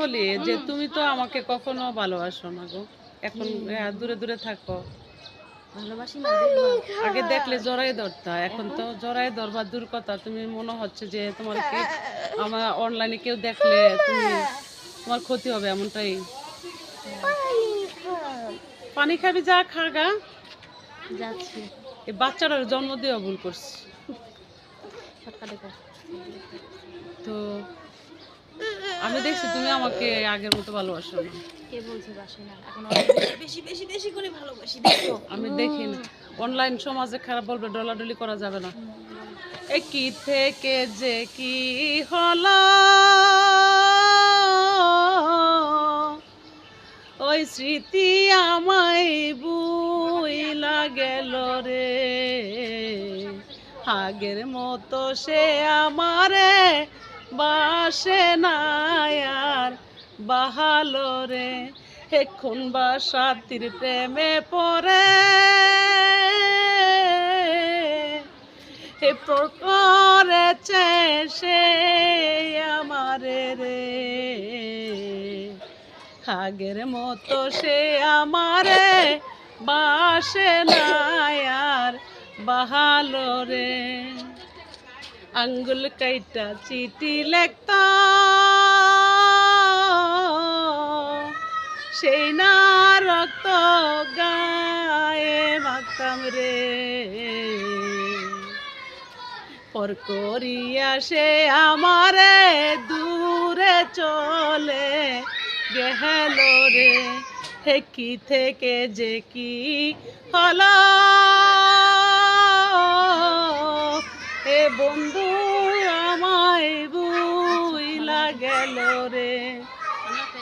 বলি যে তুমি তো আমাকে কখনো ভালোবাসো না গো, এখন দূরে দূরে থাকো। ভালোবাসি না দেখবা। আগে দেখলে জড়াই ধরতা, এখন তো জড়াই ধরবা দূর কথা। তুমি মনে হচ্ছে যে তোমার কে আমার অনলাইনে কেউ দেখলে তুমি তোমার ক্ষতি হবে, এমনটাই। পানি খাবি, যা খাগা। যাচ্ছি। এই বাচ্চাটার জন্ম দেওয়া ভুল করছি। তো আমি দেখছি তুমি আমাকে আগের মতো ভালোবাসো না। কে বলছে বাসে না? এখন অনেক বেশি বেশি বেশি করে ভালোবাসি, দেখো। আমি দেখি না, অনলাইন সমাজে খারাপ বলবে, ডলাডলি করা যাবে না। কি থেকে যে কি হলো, ওই স্মৃতি আমায় বুইলা গেল রে, আগের মতো সে আমারে বাসে না আর বাহালো রে, এখন বা সাথীর প্রেমে পড়ে করেছে সে আমারে রে, আগের মতো সে আমারে বাসে না আর বাহালো রে, আঙ্গুল কাইটা চিঠি লেখতা সেই না রক্ত গায়ে মাখতাম রে, পর করিয়া সে আমারে দূরে চলে গেল রে, কি থেকে যে কি হলো, এ বন্ধু আমায় বুইলা গেল রে।